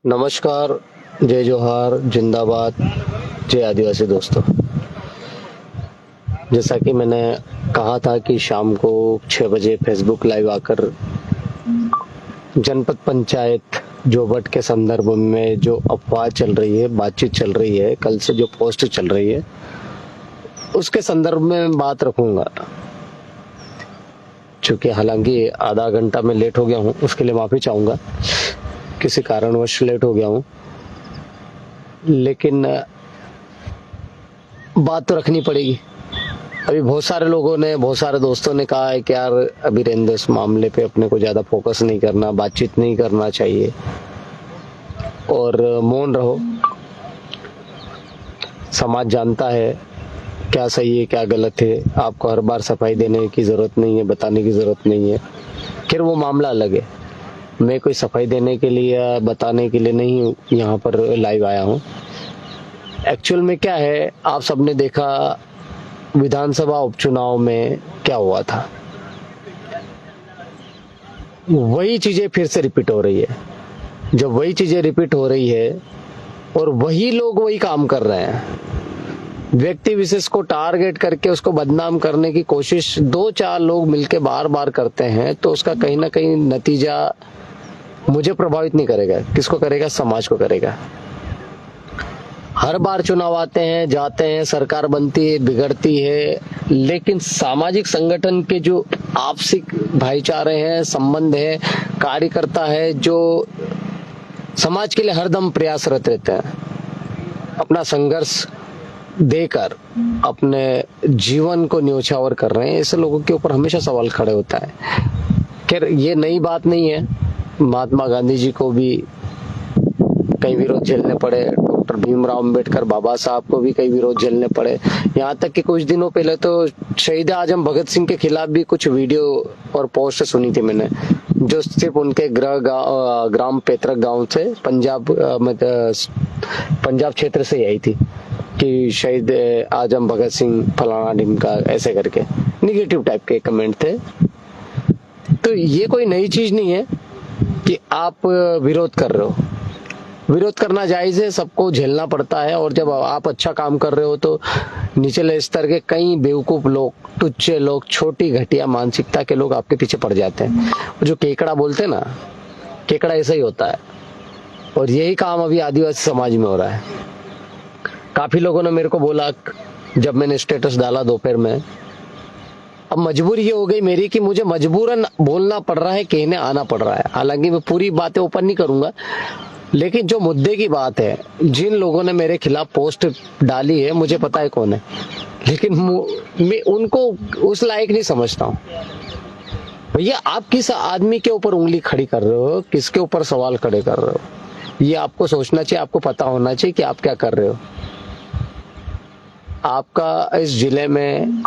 नमस्कार, जय जोहार, जिंदाबाद, जय आदिवासी दोस्तों। जैसा कि मैंने कहा था कि शाम को 6 बजे फेसबुक लाइव आकर जनपद पंचायत जोबट के संदर्भ में जो अफवाह चल रही है, बातचीत चल रही है, कल से जो पोस्ट चल रही है, उसके संदर्भ में बात रखूंगा। चूंकि हालांकि आधा घंटा मैं लेट हो गया हूँ, उसके लिए माफी चाहूंगा। किसी कारणवश लेट हो गया हूँ, लेकिन बात तो रखनी पड़ेगी। अभी बहुत सारे लोगों ने, बहुत सारे दोस्तों ने कहा है कि यार अभी रहने दो, इस मामले पे अपने को ज्यादा फोकस नहीं करना, बातचीत नहीं करना चाहिए और मौन रहो। समाज जानता है क्या सही है क्या गलत है। आपको हर बार सफाई देने की जरूरत नहीं है, बताने की जरूरत नहीं है। फिर वो मामला अलग है। मैं कोई सफाई देने के लिए या बताने के लिए नहीं यहाँ पर लाइव आया हूँ। एक्चुअल में क्या है, आप सबने देखा विधानसभा उपचुनाव में क्या हुआ था। वही चीजें फिर से रिपीट हो रही है। जब वही चीजें रिपीट हो रही है और वही लोग वही काम कर रहे हैं, व्यक्ति विशेष को टारगेट करके उसको बदनाम करने की कोशिश 2-4 लोग मिलके बार बार करते हैं, तो उसका कहीं ना कहीं नतीजा मुझे प्रभावित नहीं करेगा। किसको करेगा? समाज को करेगा। हर बार चुनाव आते हैं, जाते हैं, सरकार बनती है, बिगड़ती है, लेकिन सामाजिक संगठन के जो आपसी भाईचारे हैं, संबंध है, कार्यकर्ता है, जो समाज के लिए हरदम प्रयासरत रहते हैं, अपना संघर्ष देकर अपने जीवन को न्योछावर कर रहे हैं, ऐसे लोगों के ऊपर हमेशा सवाल खड़े होता है। खैर, ये नई बात नहीं है। महात्मा गांधी जी को भी कई विरोध झेलने पड़े, डॉक्टर भीमराव अंबेडकर बाबा साहब को भी कई विरोध झेलने पड़े। यहाँ तक कि कुछ दिनों पहले तो शहीद आजम भगत सिंह के खिलाफ भी कुछ वीडियो और पोस्ट सुनी थी मैंने, जो सिर्फ उनके ग्राम पैतृक गांव से पंजाब क्षेत्र से आई थी कि शहीद आजम भगत सिंह फलाना ढिमका, ऐसे करके निगेटिव टाइप के कमेंट थे। तो ये कोई नई चीज नहीं है कि आप विरोध कर रहे हो। विरोध करना जायज है, सबको झेलना पड़ता है। और जब आप अच्छा काम कर रहे हो तो निचले स्तर के कई बेवकूफ लोग, टुच्चे लोग, छोटी घटिया मानसिकता के लोग आपके पीछे पड़ जाते हैं। जो केकड़ा बोलते हैं ना, केकड़ा ऐसा ही होता है। और यही काम अभी आदिवासी समाज में हो रहा है। काफी लोगों ने मेरे को बोला, जब मैंने स्टेटस डाला दोपहर में, अब मजबूरी ये हो गई मेरी कि मुझे मजबूरन बोलना पड़ रहा है, कहने आना पड़ रहा है। हालांकि मैं पूरी बातें ओपन नहीं करूंगा, लेकिन जो मुद्दे की बात है, जिन लोगों ने मेरे खिलाफ पोस्ट डाली है, मुझे पता है कौन है, लेकिन मैं उनको उस लायक नहीं समझता हूँ। भैया, आप किस आदमी के ऊपर उंगली खड़ी कर रहे हो, किसके ऊपर सवाल खड़े कर रहे हो, ये आपको सोचना चाहिए। आपको पता होना चाहिए कि आप क्या कर रहे हो। आपका इस जिले में,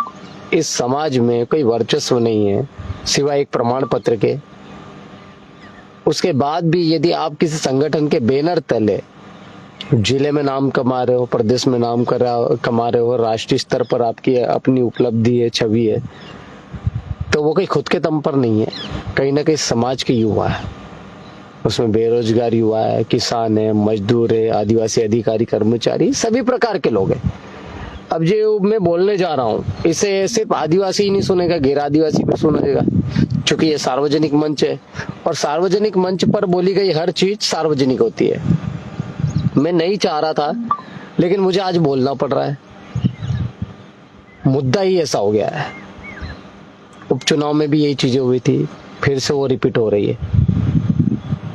इस समाज में कोई वर्चस्व नहीं है सिवाय एक प्रमाण पत्र के। उसके बाद भी यदि आप किसी संगठन के बैनर तले जिले में नाम कमा रहे हो, प्रदेश में नाम कमा रहे हो, राष्ट्रीय स्तर पर आपकी अपनी उपलब्धि है, छवि है, तो वो कोई खुद के दम पर नहीं है, कहीं ना कहीं समाज के युवा है। उसमें बेरोजगार युवा है, किसान है, मजदूर है, आदिवासी अधिकारी कर्मचारी, सभी प्रकार के लोग हैं। अब जो मैं बोलने जा रहा हूँ, इसे सिर्फ आदिवासी ही नहीं सुनेगा, गैर आदिवासी भी सुनेगा, क्योंकि ये सार्वजनिक मंच है और सार्वजनिक मंच पर बोली गई हर चीज सार्वजनिक होती है। मैं नहीं चाह रहा था, लेकिन मुझे आज बोलना पड़ रहा है। मुद्दा ही ऐसा हो गया है। उपचुनाव में भी यही चीजें हुई थी, फिर से वो रिपीट हो रही है।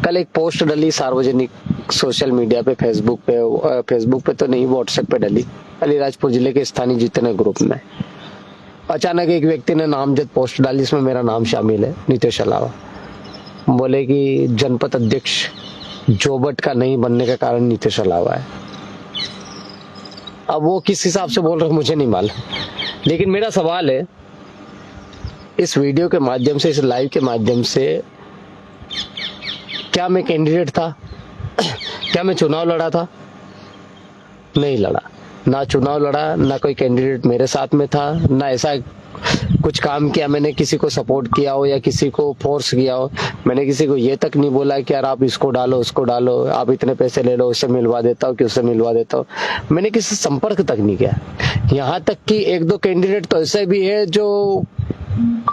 कल एक पोस्ट डली सार्वजनिक सोशल मीडिया पे, फेसबुक पे तो नहीं, व्हाट्सएप पे डली, अलीराजपुर जिले के स्थानीय जितने ग्रुप में। अचानक एक व्यक्ति ने नामजद पोस्ट डाली, इसमें मेरा नाम शामिल है, नीतीश अलावा। बोले कि जनपद अध्यक्ष जोबट का नहीं बनने का कारण नीतीश अलावा है। अब वो किस हिसाब से बोल रहे मुझे नहीं मालूम, लेकिन मेरा सवाल है, इस वीडियो के माध्यम से, इस लाइव के माध्यम से, क्या मैं कैंडिडेट था? क्या मैं चुनाव लड़ा था? नहीं लड़ा। ना चुनाव लड़ा, ना कोई कैंडिडेट मेरे साथ में था, ना ऐसा कुछ काम किया, मैंने किसी को सपोर्ट किया हो या किसी को फोर्स किया हो, मैंने किसी को ये तक नहीं बोला कि यार आप इसको डालो उसको डालो, आप इतने पैसे ले लो, उससे मिलवा देता हूँ कि उससे मिलवा देता हूँ, मैंने किसी से संपर्क तक नहीं किया। यहाँ तक कि एक दो कैंडिडेट तो ऐसे भी है जो,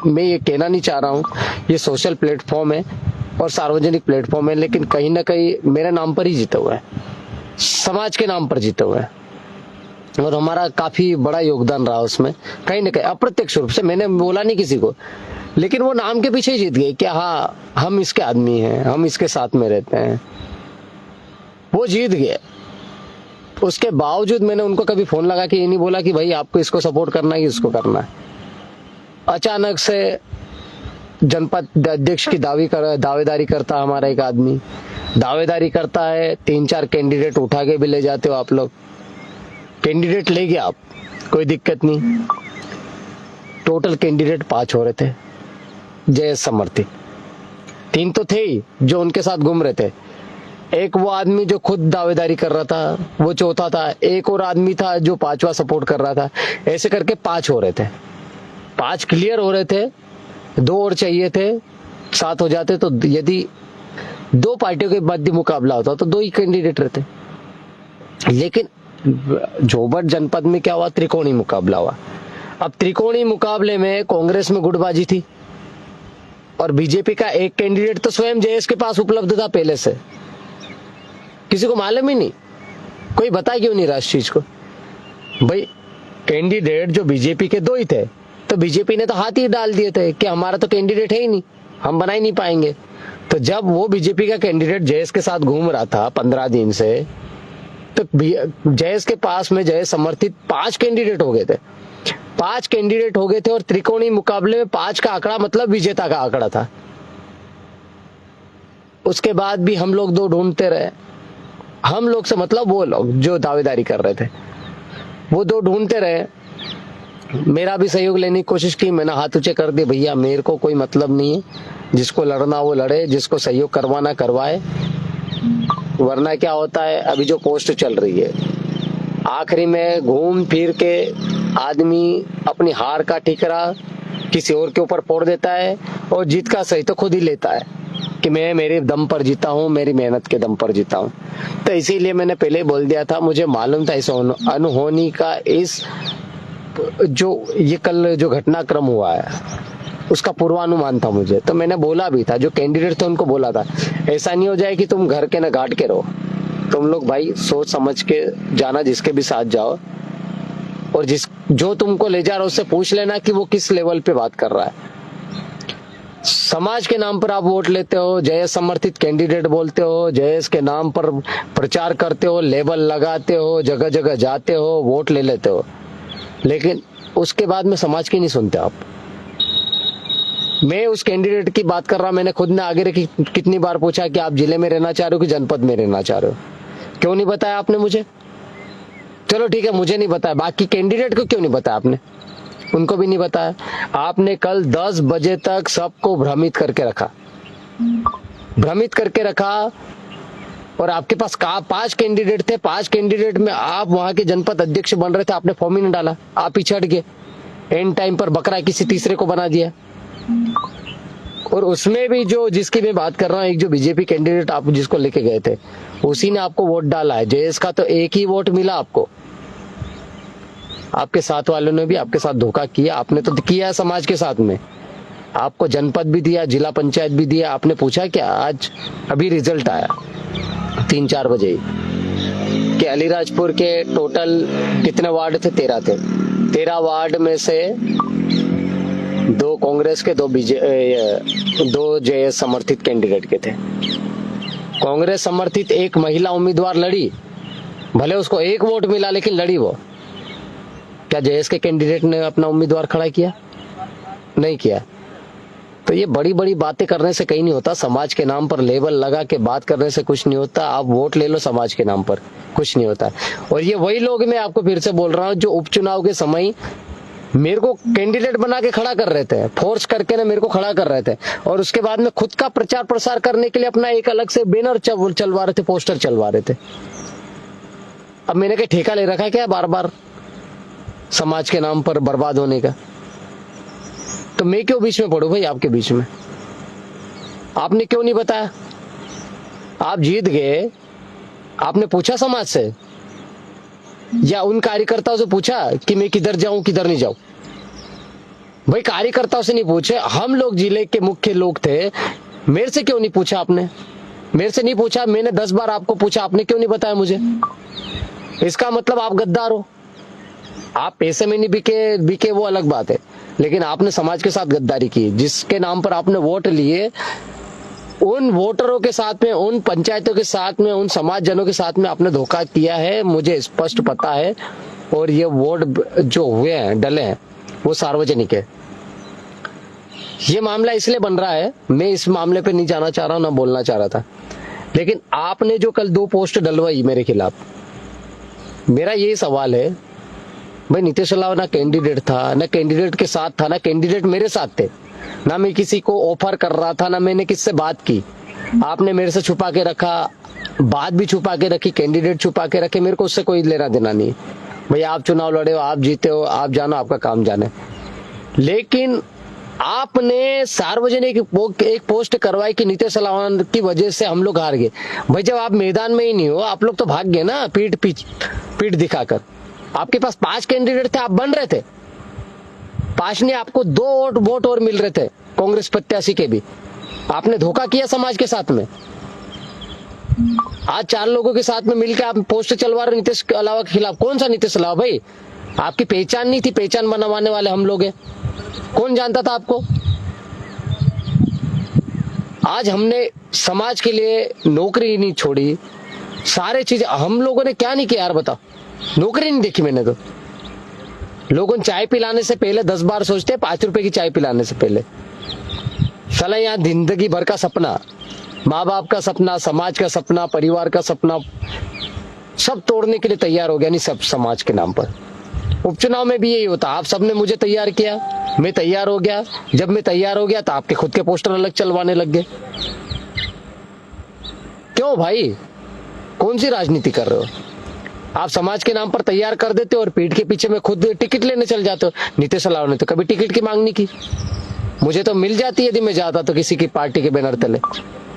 मैं ये कहना नहीं चाह रहा हूँ, ये सोशल प्लेटफॉर्म है और सार्वजनिक प्लेटफॉर्म है, लेकिन कहीं ना कहीं मेरे नाम पर ही जीते हुए है, समाज के नाम पर जीते हुए है, और हमारा काफी बड़ा योगदान रहा उसमें, कहीं ना कहीं अप्रत्यक्ष रूप से। मैंने बोला नहीं किसी को, लेकिन वो नाम के पीछे जीत गए कि हाँ हम इसके आदमी हैं, हम इसके साथ में रहते हैं, वो जीत गए। उसके बावजूद मैंने उनको कभी फोन लगा के ये नहीं बोला कि भाई आपको इसको सपोर्ट करना है कि इसको करना है। अचानक से जनपद अध्यक्ष की दावेदारी करता हमारा एक आदमी, दावेदारी करता है, 3-4 कैंडिडेट उठा के भी ले जाते हो आप लोग, कैंडिडेट ले गए आप, कोई दिक्कत नहीं। टोटल कैंडिडेट 5 हो रहे थे, जय समर्थित 3 तो थे ही जो उनके साथ घूम रहे थे, एक वो आदमी जो खुद दावेदारी कर रहा था वो चौथा था, एक और आदमी था जो 5वां सपोर्ट कर रहा था, ऐसे करके 5 हो रहे थे। 5 क्लियर हो रहे थे, 2 और चाहिए थे, 7 हो जाते तो यदि 2 पार्टियों के मध्य मुकाबला होता तो 2 ही कैंडिडेट रहते। लेकिन जोबट जनपद में क्या हुआ, त्रिकोणी मुकाबला हुआ। अब त्रिकोणी मुकाबले में कांग्रेस में गुटबाजी थी और बीजेपी का एक कैंडिडेट तो स्वयं जेएस के पास उपलब्ध था पहले से, किसी को मालूम ही नहीं, कोई बता क्यों नहीं रहा इस चीज को। भाई कैंडिडेट जो बीजेपी के 2 ही थे, तो बीजेपी ने तो हाथ ही डाल दिए थे कि हमारा तो कैंडिडेट है ही नहीं, हम बना ही नहीं पाएंगे। तो जब वो बीजेपी का कैंडिडेट जयेश के साथ घूम रहा था 15 दिन से, तो जयेश के पास में जयेश समर्थित 5 कैंडिडेट हो गए थे, 5 कैंडिडेट हो गए थे, और त्रिकोणी मुकाबले में 5 का आंकड़ा मतलब विजेता का आंकड़ा था। उसके बाद भी हम लोग 2 ढूंढते रहे, हम लोग से मतलब वो लोग जो दावेदारी कर रहे थे, वो 2 ढूंढते रहे। मेरा भी सहयोग लेने की कोशिश की, मैंने हाथ ऊंचे कर दिए, भैया मेरे को कोई मतलब नहीं है, जिसको लड़ना वो लड़े, जिसको सहयोग करवाना करवाए, वरना क्या होता है अभी जो पोस्ट चल रही है, आखिरी में घूम फिर के आदमी अपनी हार का ठिकरा किसी और के ऊपर फोड़ देता है और जीत का सही तो खुद ही लेता है कि मैं मेरे दम पर जीता हूँ, मेरी मेहनत के दम पर जीता हूँ। तो इसीलिए मैंने पहले बोल दिया था, मुझे मालूम था इस अनहोनी का, इस जो ये कल जो घटनाक्रम हुआ है उसका पूर्वानुमान था मुझे, तो मैंने बोला भी था, जो कैंडिडेट थे उनको बोला था, ऐसा नहीं हो जाए कि तुम घर के न घाट के रहो, तुम लोग भाई सोच समझ के जाना, जिसके भी साथ जाओ, और जो तुमको ले जा रहा है उससे पूछ लेना कि वो किस लेवल पे बात कर रहा है। समाज के नाम पर आप वोट लेते हो, जयेश समर्थित कैंडिडेट बोलते हो, जयेश के नाम पर प्रचार करते हो, लेबल लगाते हो, जगह जगह जाते हो, वोट ले लेते हो, लेकिन उसके बाद में समाज की नहीं सुनते आप। मैं उस कैंडिडेट की बात कर रहा, मैंने खुद ने आगे रखी, कितनी बार पूछा कि आप जिले में रहना चाह रहे हो कि जनपद में रहना चाह रहे हो, क्यों नहीं बताया आपने मुझे? चलो ठीक है, मुझे नहीं बताया, बाकी कैंडिडेट को क्यों नहीं बताया आपने? उनको भी नहीं बताया। आपने कल 10 बजे तक सबको भ्रमित करके रखा, और आपके पास 5 कैंडिडेट थे, 5 कैंडिडेट में आप वहां के जनपद अध्यक्ष बन रहे थे, आपने फॉर्म ही नहीं डाला, आप ही छट गए, एंड टाइम पर बकरा किसी तीसरे को बना दिया। और उसमें भी जो जिसकी मैं बात कर रहा हूँ, एक जो बीजेपी कैंडिडेट आप जिसको लेके गए थे, उसी ने आपको वोट डाला है। जयेश का तो एक ही वोट मिला आपको, आपके साथ वालों ने भी आपके साथ धोखा किया, आपने तो किया है समाज के साथ में, आपको जनपद भी दिया, जिला पंचायत भी दिया। आपने पूछा क्या? आज अभी रिजल्ट आया 3-4 बजे कि अलीराजपुर के टोटल कितने वार्ड थे? 13 थे। 13 वार्ड में से 2 कांग्रेस के, 2 जयेश समर्थित कैंडिडेट के थे। कांग्रेस समर्थित एक महिला उम्मीदवार लड़ी, भले उसको 1 वोट मिला, लेकिन लड़ी वो। क्या जयेश के कैंडिडेट ने अपना उम्मीदवार खड़ा किया? नहीं किया। तो ये बड़ी बड़ी बातें करने से कहीं नहीं होता, समाज के नाम पर लेबल लगा के बात करने से कुछ नहीं होता। आप वोट ले लो, समाज के नाम पर कुछ नहीं होता। और ये वही लोग, मैं आपको फिर से बोल रहा हूँ, जो उपचुनाव के समय मेरे को कैंडिडेट बना के खड़ा कर रहे थे, फोर्स करके ना मेरे को खड़ा कर रहे थे, और उसके बाद में खुद का प्रचार प्रसार करने के लिए अपना एक अलग से बैनर चलवा रहे थे, पोस्टर चलवा रहे थे। अब मैंने क्या ठेका ले रखा है क्या बार बार समाज के नाम पर बर्बाद होने का? तो मैं क्यों बीच में पड़ू भाई आपके बीच में? आपने क्यों नहीं बताया? आप जीत गए, आपने पूछा समाज से या उन कार्यकर्ताओं से पूछा कि मैं किधर जाऊं किधर नहीं जाऊं? भाई कार्यकर्ताओं से नहीं पूछे, हम लोग जिले के मुख्य लोग थे, मेरे से क्यों नहीं पूछा आपने? मेरे से नहीं पूछा, मैंने 10 बार आपको पूछा, आपने क्यों नहीं बताया मुझे? इसका मतलब आप गद्दार हो। आप पैसे में नहीं बिके वो अलग बात है, लेकिन आपने समाज के साथ गद्दारी की। जिसके नाम पर आपने वोट लिए, उन वोटरों के साथ में, उन पंचायतों के साथ में, उन समाज जनों के साथ में आपने धोखा किया है, मुझे स्पष्ट पता है। और ये वोट जो हुए हैं, डले हैं, वो सार्वजनिक है। ये मामला इसलिए बन रहा है, मैं इस मामले पे नहीं जाना चाह रहा हूं, ना बोलना चाह रहा था, लेकिन आपने जो कल 2 पोस्ट डलवाई मेरे खिलाफ, मेरा यही सवाल है भाई, नीतीश अलावा ना कैंडिडेट था, ना कैंडिडेट के साथ था, ना कैंडिडेट मेरे साथ थे, ना मैं किसी को ऑफर कर रहा था, ना मैंने किससे बात की। आपने मेरे से छुपा के रखा, बात भी छुपा के रखी, कैंडिडेट छुपा के रखे, मेरे को उससे कोई लेना देना नहीं। भैया आप चुनाव लड़े हो, आप जीते हो, आप जानो, आपका काम जाने। लेकिन आपने सार्वजनिक एक पोस्ट करवाई कि नीतीश अलावा की वजह से हम लोग हार गए। भाई जब आप मैदान में ही नहीं हो, आप लोग तो भाग गए ना पीठ दिखाकर। आपके पास 5 कैंडिडेट थे, आप बन रहे थे 5 ने, आपको 2 वोट और मिल रहे थे कांग्रेस प्रत्याशी के भी। आपने धोखा किया समाज के साथ में। आज 4 लोगों के साथ में मिलकर आप पोस्ट चलवा रहे नीतीश अलावा के खिलाफ। कौन सा नीतीश अलावा भाई? आपकी पहचान नहीं थी, पहचान बनवाने वाले हम लोग हैं। कौन जानता था आपको? आज हमने समाज के लिए नौकरी नहीं छोड़ी, सारे चीज हम लोगों ने क्या नहीं किया यार बताओ? नौकरी नहीं देखी मैंने तो। लोगों चाय पिलाने से पहले 10 बार सोचते हैं, 5 रुपए की चाय पिलाने से पहले। साला यहाँ जिंदगी भर का सपना, माँ बाप का सपना, समाज का सपना, परिवार का सपना, सब तोड़ने के लिए तैयार हो गया। नहीं सब समाज के नाम पर। उपचुनाव में भी यही होता, आप सबने मुझे तैयार किया, मैं तैयार हो गया। जब मैं तैयार हो गया तो आपके खुद के पोस्टर अलग चलवाने लग गए। क्यों भाई? कौन सी राजनीति कर रहे हो आप? समाज के नाम पर तैयार कर देते हो और पीठ के पीछे में खुद टिकट लेने चल जाते हो। नीतीश अलावा ने तो कभी टिकट की मांग नहीं की। मुझे तो मिल जाती यदि मैं जाता तो किसी की पार्टी के बैनर तले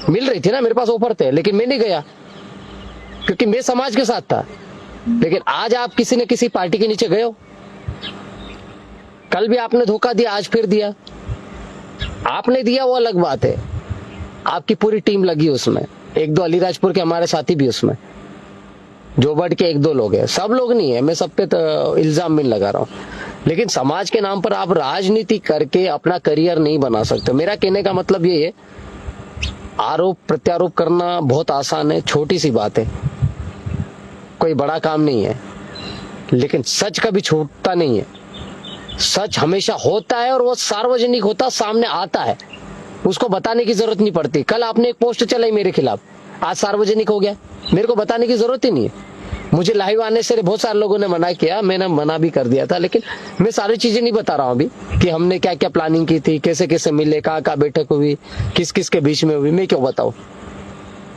मिल रही थी ना, मेरे पास ऑफर थे, लेकिन मैं नहीं गया क्योंकि मैं समाज के साथ था। लेकिन आज आप किसी न किसी पार्टी के नीचे गए हो। कल भी आपने धोखा दिया, आज फिर दिया। आपने दिया वो अलग बात है, आपकी पूरी टीम लगी उसमें। 1-2 अलीराजपुर के हमारे साथी भी उसमें, जोबट के 1-2 लोग हैं, सब लोग नहीं है। मैं सब पे तो इल्जाम भी लगा रहा हूं, लेकिन समाज के नाम पर आप राजनीति करके अपना करियर नहीं बना सकते। मेरा कहने का मतलब ये है, आरोप प्रत्यारोप करना बहुत आसान है, छोटी सी बात है, कोई बड़ा काम नहीं है। लेकिन सच कभी छूटता नहीं है। सच हमेशा होता है और वो सार्वजनिक होता, सामने आता है, उसको बताने की जरूरत नहीं पड़ती। कल आपने एक पोस्ट चलाई मेरे खिलाफ, आज सार्वजनिक हो गया, मेरे को बताने की जरूरत ही नहीं है। मुझे लाइव आने से बहुत सारे लोगों ने मना किया, मैंने मना भी कर दिया था, लेकिन मैं सारी चीजें नहीं बता रहा हूं अभी कि हमने क्या क्या प्लानिंग की थी, कैसे कैसे मिले, कहाँ कहाँ बैठक हुई, किस किस के बीच में हुई, मैं क्यों बताऊं।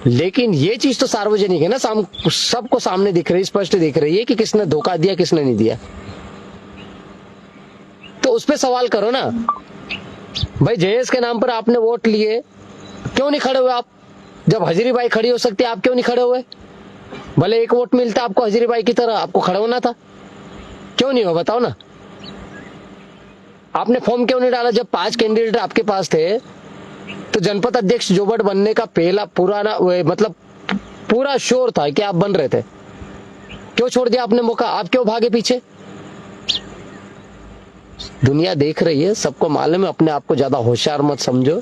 लेकिन ये चीज तो सार्वजनिक है ना, सबको सामने दिख रही, स्पष्ट दिख रही है कि किसने धोखा दिया, किसने नहीं दिया। तो उस पर सवाल करो ना भाई। जयेश के नाम पर आपने वोट लिए, क्यों नहीं खड़े हुए आप? जब हजरी बाई खड़ी हो सकती है, आप क्यों नहीं खड़े हुए? भले 1 वोट मिलता आपको हजरी बाई की तरह, आपको खड़ा होना था, क्यों नहीं हो बताओ ना। आपने फॉर्म क्यों नहीं डाला? जब 5 कैंडिडेट आपके पास थे तो जनपद अध्यक्ष जोबट बनने का पहला पुराना मतलब पूरा शोर था कि आप बन रहे थे, क्यों छोड़ दिया आपने मौका? आप क्यों भागे पीछे? दुनिया देख रही है, सबको मालूम है। अपने आप को ज्यादा होशियार मत समझो।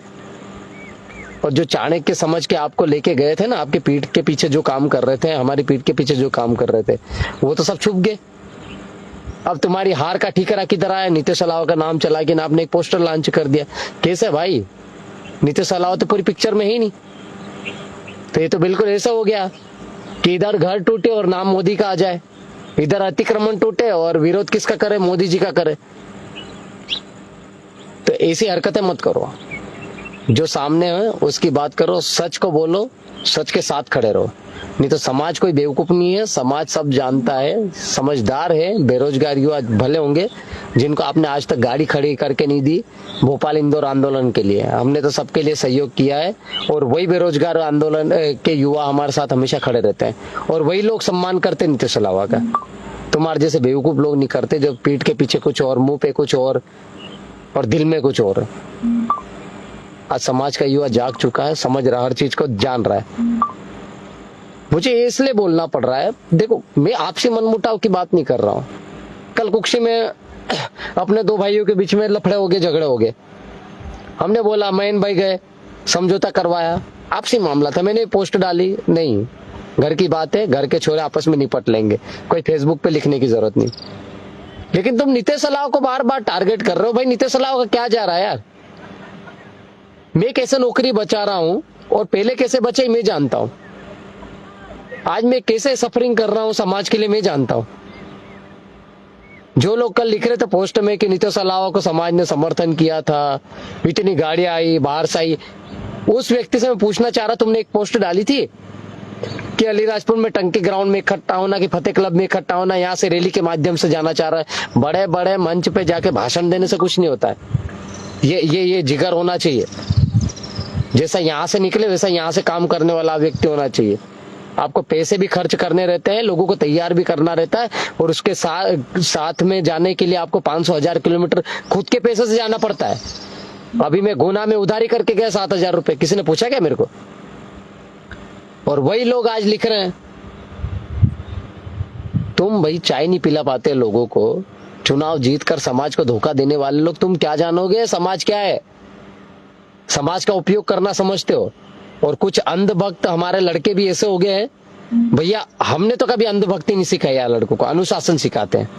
और जो चाणक्य समझ के आपको लेके गए थे ना, आपके पीठ के पीछे जो काम कर रहे थे, हमारी पीठ के पीछे जो काम कर रहे थे, वो तो सब छुप गए। अब तुम्हारी हार का ठीकरा किधर आया? नीतीश अलावा का नाम चला के ना आपने एक पोस्टर लॉन्च कर दिया। कैसे भाई? नीतीश अलावा तो पूरी पिक्चर में ही नहीं। तो ये तो बिल्कुल ऐसा हो गया कि इधर घर टूटे और नाम मोदी का आ जाए, इधर अतिक्रमण टूटे और विरोध किसका करे? मोदी जी का करे। तो ऐसी हरकतें मत करो। जो सामने है उसकी बात करो, सच को बोलो, सच के साथ खड़े रहो। नहीं तो समाज कोई बेवकूफ नहीं है, समाज सब जानता है, समझदार है। बेरोजगार युवा भले होंगे जिनको आपने आज तक गाड़ी खड़ी करके नहीं दी भोपाल इंदौर आंदोलन के लिए, हमने तो सबके लिए सहयोग किया है। और वही बेरोजगार आंदोलन के युवा हमारे साथ हमेशा खड़े रहते हैं, और वही लोग सम्मान करते नीतीश अलावा का। तुम्हारे जैसे बेवकूफ लोग नहीं करते, जो पीठ के पीछे कुछ और, मुंह पे कुछ और दिल में कुछ और। आज समाज का युवा जाग चुका है, समझ रहा, हर चीज को जान रहा है। मुझे इसलिए बोलना पड़ रहा है, देखो मैं आपसी मनमुटाव की बात नहीं कर रहा हूँ। कल कुक्षी में अपने दो भाइयों के बीच में लफड़े हो गए, झगड़े हो गए, हमने बोला मैन भाई गए, समझौता करवाया, आपसी मामला था, मैंने पोस्ट डाली, नहीं घर की बात है, घर के छोरे आपस में निपट लेंगे, कोई फेसबुक पे लिखने की जरूरत नहीं। लेकिन तुम नीतीश अलाव को बार बार टारगेट कर रहे हो। भाई नीतीश अलाव का क्या जा रहा है यार? मैं कैसे नौकरी बचा रहा हूं और पहले कैसे बचे मैं जानता हूं। आज मैं कैसे सफरिंग कर रहा हूं समाज के लिए मैं जानता हूं। जो लोग कल लिख रहे थे पोस्ट में कि नीतीश अलावा को समाज ने समर्थन किया था, इतनी गाड़ियां आई, बाहर से आई, उस व्यक्ति से मैं पूछना चाह रहा, तुमने एक पोस्ट डाली थी कि अलीराजपुर में टंकी ग्राउंड में इकट्ठा होना, कि फतेह क्लब में इकट्ठा होना, यहाँ से रैली के माध्यम से जाना चाह रहा है। बड़े बड़े मंच पे जाके भाषण देने से कुछ नहीं होता है। ये जिगर होना चाहिए, जैसा यहाँ से निकले वैसा यहाँ से काम करने वाला व्यक्ति होना चाहिए। आपको पैसे भी खर्च करने रहते हैं, लोगों को तैयार भी करना रहता है, और उसके साथ में जाने के लिए आपको 500-1000 किलोमीटर खुद के पैसे से जाना पड़ता है। अभी मैं गुना में उधारी करके गया 7000 रुपए, किसी ने पूछा क्या मेरे को? और वही लोग आज लिख रहे हैं तुम भाई चाय नहीं पिला पाते लोगों को, चुनाव जीतकर समाज को धोखा देने वाले लोग, तुम क्या जानोगे समाज क्या है? समाज का उपयोग करना समझते हो। और कुछ अंधभक्त हमारे लड़के भी ऐसे हो गए हैं, भैया हमने तो कभी अंधभक्ति नहीं सिखाई यार, लड़कों को अनुशासन सिखाते हैं।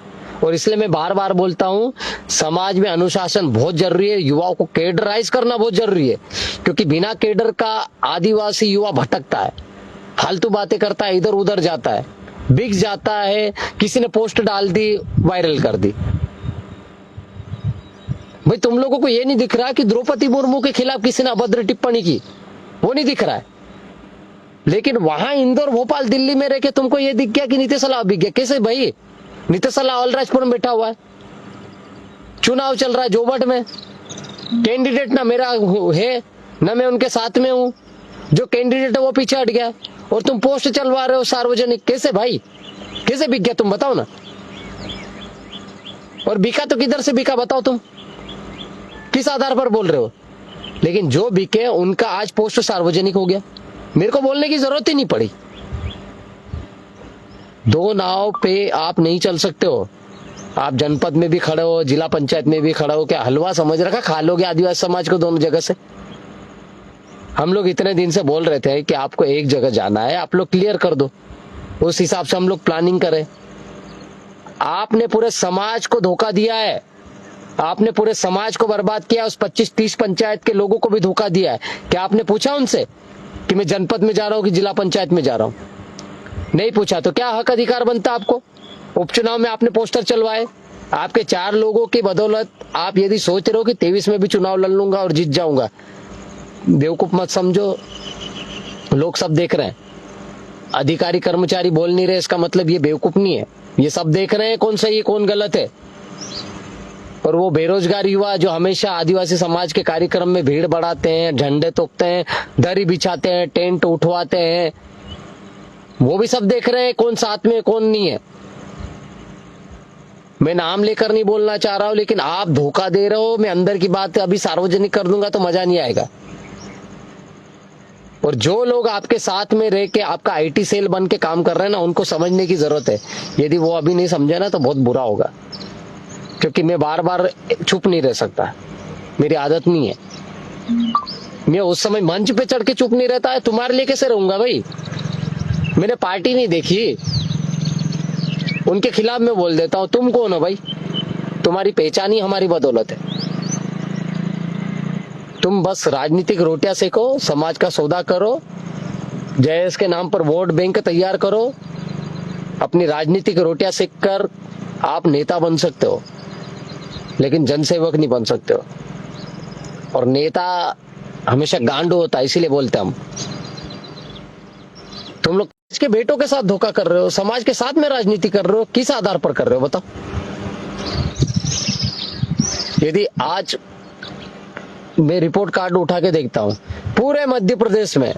और इसलिए मैं बार बार बोलता हूं, समाज में अनुशासन बहुत जरूरी है, युवाओं को केडराइज करना बहुत जरूरी है, क्योंकि बिना केडर का आदिवासी युवा भटकता है, फालतू बातें करता है, इधर उधर जाता है, बिक जाता है। किसी ने पोस्ट डाल दी, वायरल कर दी। भाई तुम लोगों को ये नहीं दिख रहा कि द्रौपदी मुर्मू के खिलाफ किसी ने अभद्र टिप्पणी की? वो नहीं दिख रहा है। लेकिन वहां इंदौर, भोपाल, दिल्ली में रह के तुमको ये दिख गया कि नीतीश अलाव बिक गया। कैसे भाई? नीतीश अलाव अलीराजपुर में बैठा हुआ है, चुनाव चल रहा है जोबट में, कैंडिडेट ना मेरा है ना मैं उनके साथ में हूं, जो कैंडिडेट है वो पीछे हट गया, और तुम पोस्ट चलवा रहे हो सार्वजनिक। कैसे भाई, कैसे बिक गया तुम बताओ ना? और बिका तो किधर से बिका बताओ तुम, किस आधार पर बोल रहे हो? लेकिन जो बिके उनका आज पोस्ट सार्वजनिक हो गया, मेरे को बोलने की जरूरत ही नहीं पड़ी। दो नाव पे आप नहीं चल सकते हो। आप जनपद में भी खड़े हो, जिला पंचायत में भी खड़े हो, क्या हलवा समझ रखा खा लोगे आदिवासी समाज को दोनों जगह से? हम लोग इतने दिन से बोल रहे थे कि आपको एक जगह जाना है, आप लोग क्लियर कर दो, उस हिसाब से हम लोग प्लानिंग करें। आपने पूरे समाज को धोखा दिया है, आपने पूरे समाज को बर्बाद किया, उस 25-30 पंचायत के लोगों को भी धोखा दिया है। क्या आपने पूछा उनसे कि मैं जनपद में जा रहा हूं कि जिला पंचायत में जा रहा हूं? नहीं पूछा, तो क्या हक अधिकार बनता आपको? उपचुनाव में आपने पोस्टर चलवाए, आपके 4 लोगों की बदौलत आप यदि सोच रहे हो कि 23 में भी चुनाव लड़ लूंगा और जीत जाऊंगा, बेवकूफ मत समझो। लोग सब देख रहे हैं, अधिकारी कर्मचारी बोल नहीं रहे, इसका मतलब ये बेवकूफ नहीं है, ये सब देख रहे हैं कौन सही है कौन गलत है। और वो बेरोजगार युवा जो हमेशा आदिवासी समाज के कार्यक्रम में भीड़ बढ़ाते हैं, झंडे तोपते हैं, दरी बिछाते हैं, टेंट उठवाते हैं, वो भी सब देख रहे हैं कौन साथ में कौन नहीं है। मैं नाम लेकर नहीं बोलना चाह रहा हूं, लेकिन आप धोखा दे रहे हो। मैं अंदर की बात अभी सार्वजनिक कर दूंगा तो मजा नहीं आएगा। और जो लोग आपके साथ में रह के आपका आईटी सेल बन के काम कर रहे हैं ना, उनको समझने की जरूरत है। यदि वो अभी नहीं समझे ना तो बहुत बुरा होगा, क्योंकि मैं बार बार चुप नहीं रह सकता, मेरी आदत नहीं है। मैं उस समय मंच पे चढ़ के चुप नहीं रहता है, तुम्हारे लिए कैसे रहूंगा भाई? मैंने पार्टी नहीं देखी, उनके खिलाफ मैं बोल देता हूं। तुम कौन हो भाई? तुम्हारी पहचान ही हमारी बदौलत है। तुम बस राजनीतिक रोटियां सेको, समाज का सौदा करो, जयेश के नाम पर वोट बैंक तैयार करो, अपनी राजनीतिक रोटियां सेक कर आप नेता बन सकते हो, लेकिन जनसेवक नहीं बन सकते हो। और नेता हमेशा गांडू होता है, इसीलिए बोलते हम। तुम लोग के बेटों के साथ धोखा कर रहे हो, समाज के साथ में राजनीति कर रहे हो, किस आधार पर कर रहे हो बताओ। यदि आज मैं रिपोर्ट कार्ड उठा के देखता हूं, पूरे मध्य प्रदेश में